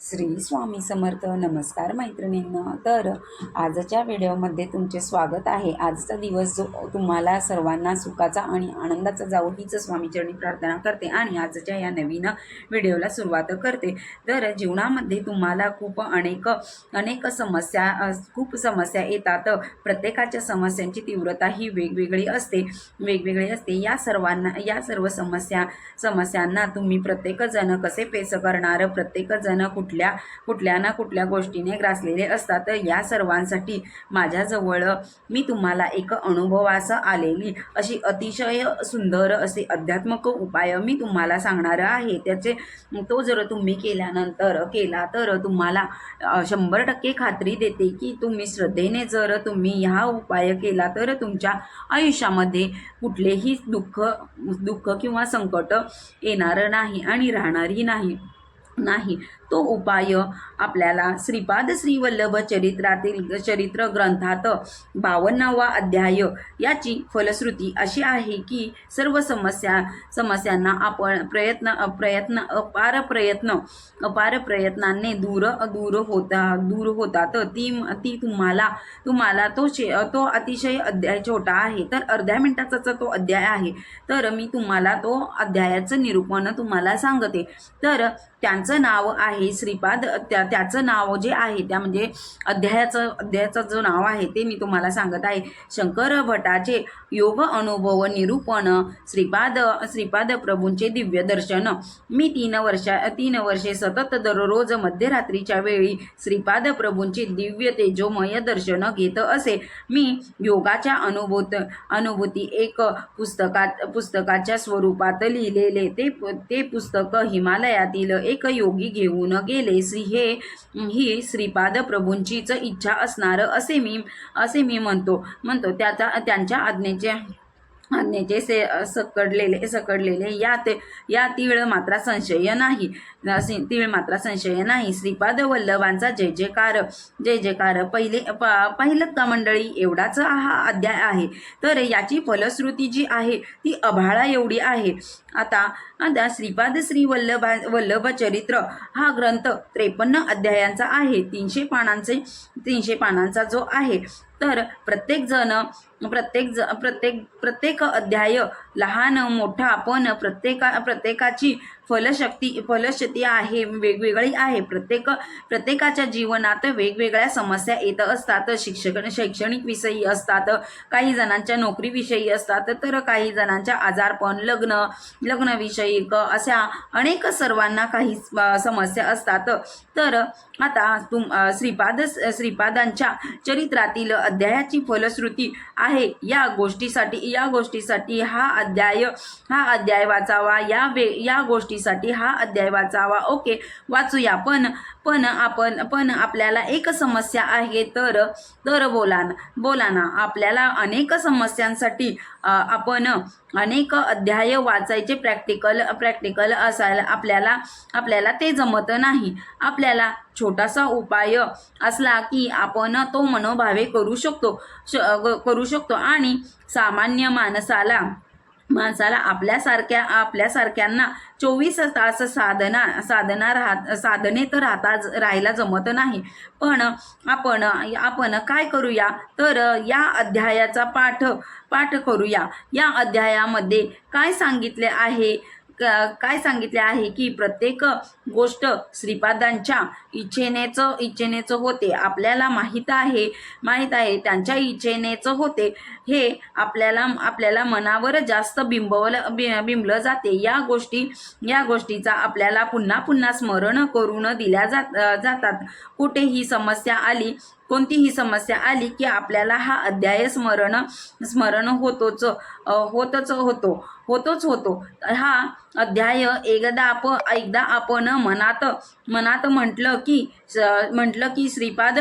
श्री स्वामी समर्थ. नमस्कार मैत्रिणींनो. तर आजच्या व्हिडिओमध्ये तुमचे स्वागत आहे. आजचा दिवस जो तुम्हाला सर्वांना सुखाचा आणि आनंदाचा जावो हीच स्वामीचरणी प्रार्थना करते आणि आजच्या या नवीन व्हिडिओला सुरुवात करते. तर जीवनामध्ये तुम्हाला अनेक समस्या येतात. प्रत्येकाच्या समस्यांची तीव्रता ही वेगवेगळी असते. या सर्व समस्यांना तुम्ही प्रत्येकजण कसे फेस करणार, प्रत्येकजण कुठल्या ना कुठल्या गोष्टीने ग्रासलेले असतात. या सर्वांसाठी माझ्याजवळ मी तुम्हाला एक अनुभवास आलेली अशी अतिशय सुंदर असे अध्यात्मक उपाय मी तुम्हाला सांगणार आहे. तो जर तुम्ही केला तर तुम्हाला 100% खात्री देते की तुम्ही श्रद्धेने जर तुम्ही हा उपाय केला तर तुमच्या आयुष्यामध्ये कुठलेही दुःख किंवा संकट येणार नाही आणि राहणारही नाही. तो उपाय आपल्याला श्रीपाद श्री वल्लभ चरित्र ग्रंथात 52वा अध्याय याची फलश्रुती अशी आहे की सर्व समस्यांना आपण अपार प्रयत्नांनी दूर होतात. ती तुम्हाला तो अतिशय अध्याय छोटा आहे, तर अर्ध्या मिनिटाचा तो अध्याय आहे. तर मी तुम्हाला तो अध्यायाचं निरूपण तुम्हाला सांगते. तर त्यांचं नाव आहे श्रीपाद. त्याचं नाव जे आहे त्या म्हणजे अध्यायाचं जो नाव आहे ते मी तुम्हाला सांगत आहे. शंकर भटाचे योग अनुभव निरूपण, श्रीपाद प्रभूंचे दिव्य दर्शन. मी 3 वर्षे सतत दररोज मध्यरात्रीच्या वेळी श्रीपाद प्रभूंचे दिव्य तेजोमय दर्शन घेत असे. मी योगाच्या अनुभूती एक पुस्तकाच्या स्वरूपात लिहिलेले ते पुस्तक हिमालयातील एक योगी घेऊन गेले. ही श्रीपाद प्रभूंचीच इच्छा असणार असे मी म्हणतो. त्यांच्या आज्ञेचे सकडलेले या तीळ मात्र संशय नाही. श्रीपाद वल्लभांचा जय जयकार. पहिलं मंडळी एवढाच हा अध्याय आहे. तर याची फलश्रुती जी आहे ती अभाळा एवढी आहे. आता श्रीपाद श्री वल्लभ चरित्र हा ग्रंथ 53 अध्यायांचा आहे. 300 पानांचा जो आहे. तर प्रत्येक अध्याय लहान मोठा, पण प्रत्येकाची फलशक्ती आहे वेगवेगळी आहे. प्रत्येकाच्या जीवनात वेगवेगळ्या समस्या येत असतात. शैक्षणिक विषयी असतात, काही जणांच्या नोकरीविषयी असतात, तर काही जणांच्या आजारपण, लग्न विषयिक अशा अनेक सर्वांना काही समस्या असतात. तर आता श्रीपादांच्या चरित्रातील अध्यायाची फलश्रुती आहे. या गोष्टीसाठी हा अध्याय वाचावा. या गोष्टीसाठी हा अध्याय वाचावा. ओके, वाचूया. पण आपल्याला एक समस्या आहे. तर बोला ना. आपल्याला अनेक समस्यांसाठी आपण अनेक अध्याय वाचायचे प्रॅक्टिकल असायला आपल्याला ते जमत नाही. आपल्याला छोटासा उपाय असला की आपण तो मनोभावे करू शकतो आणि सामान्य माणसाला आपल्यासारख्यांना 24 तास साधनेत राहायला जमत नाही. पण आपण काय करूया, तर या अध्यायाचा पाठ करूया. या अध्यायामध्ये काय सांगितले आहे की प्रत्येक गोष्ट श्रीपादांच्या इच्छेनेच होते. आपल्याला माहित आहे त्यांच्या इच्छेनेच होते. हे आपल्याला मनावर जास्त बिंबलं जाते. या गोष्टीचा आपल्याला पुन्हा स्मरण करून दिल्या जातात. कोणतीही समस्या आली की आपल्याला हा अध्याय स्मरण होतोच होतो. हा अध्याय एकदा आपण मनात म्हटलं की श्रीपाद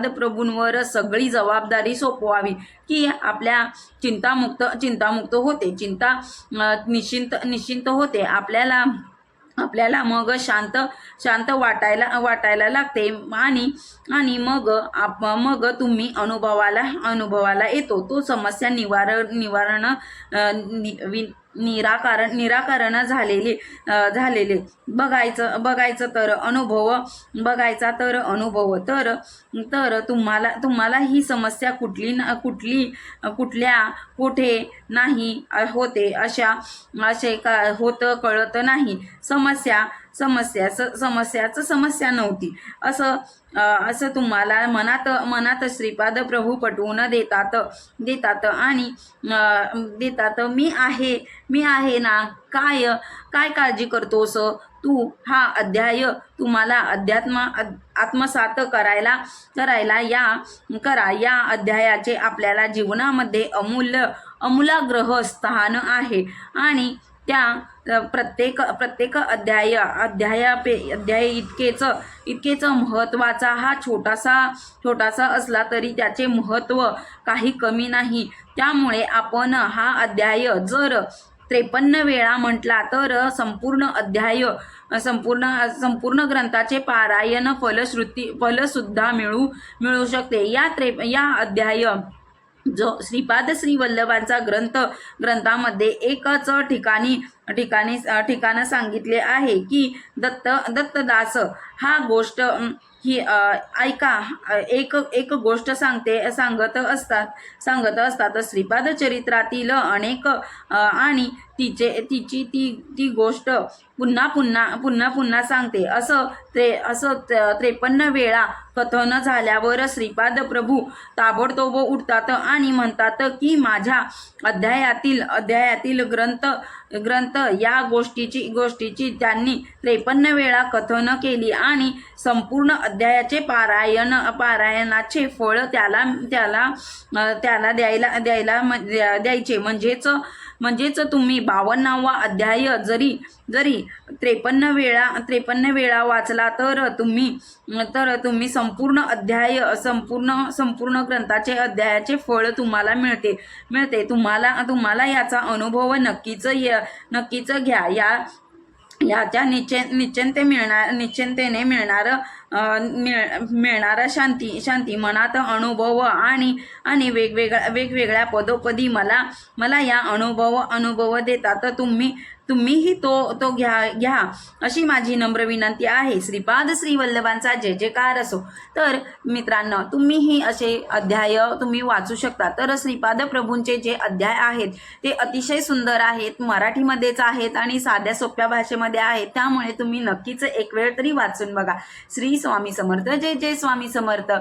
प्रभूंवर सगळी जबाबदारी सोपवावी की आपल्या चिंतामुक्त होते. चिंता निश्चिंत होते. आपल्याला मग शांत वाटायला लागते आणि मग तुम्ही अनुभवाला येतो तो समस्या निराकरण झालेले बघायचा तर अनुभव तर तुम्हाला ही समस्या कुठल्या कुठे नाही होते असे होत कळत नाही. समस्या नव्हती असं तुम्हाला मनात श्रीपाद प्रभू पटवून देतात आणि देतात. मी आहे ना, काय काळजी करतोस तू. हा अध्याय तुम्हाला आत्मसात करायला या अध्यायाचे आपल्याला जीवनामध्ये अमूलाग्र स्थान आहे आणि त्या प्रत्येक अध्याय इतकेच महत्त्वाचा हा छोटासा असला तरी त्याचे महत्त्व काही कमी नाही. त्यामुळे आपण हा अध्याय जर 53 वेळा म्हटला तर संपूर्ण ग्रंथाचे पारायण फलसुद्धा मिळू शकते. या अध्याय जो श्रीपाद श्री वल्लभांचा ग्रंथामध्ये एकच ठिकाण सांगितले आहे की दत्तदास हा गोष्ट ही ऐका एक गोष्ट सांगत असतात. श्रीपाद चरित्रातील अनेक आणि तिची ती गोष्ट पुन्हा सांगते. असं 53 वेळा कथन झाल्यावर श्रीपाद प्रभू ताबडतोब उठतात आणि म्हणतात की माझ्या अध्यायातील ग्रंथ या गोष्टीची त्यांनी 53 वेळा कथन केली आणि संपूर्ण अध्यायाचे पारायणाचे फळ त्याला द्यायचे. म्हणजेच तुम्ही 52वा अध्याय जरी 53 वेळा वाचला तर तुम्ही संपूर्ण ग्रंथाचे अध्यायाचे फळ तुम्हाला मिळते. तुम्हाला याचा अनुभव नक्कीच घ्या. याच्या निश्चिंतेने मिळणारा शांती मनात अनुभव आणि वेगवेगळ्या पदोपदी मला या अनुभव देतात. तुम्हीही तो घ्या अशी माझी नम्र विनंती आहे. श्रीपाद श्री वल्लभांचा जय जयकार असो. तर मित्रांनो, तुम्हीही असे अध्याय तुम्ही वाचू शकता. तर श्रीपाद प्रभूंचे जे अध्याय आहेत ते अतिशय सुंदर आहेत, मराठीमध्येच आहेत आणि साध्या सोप्या भाषेमध्ये आहेत. त्यामुळे तुम्ही नक्कीच एक वेळ तरी वाचून बघा. श्री स्वामी समर्थ. जय जय स्वामी समर्थ.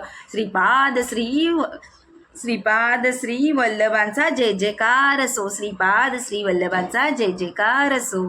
श्रीपाद श्री वल्लभांचा जय जयकार असो. श्रीपाद श्री वल्लभांचा जय जयकार असो.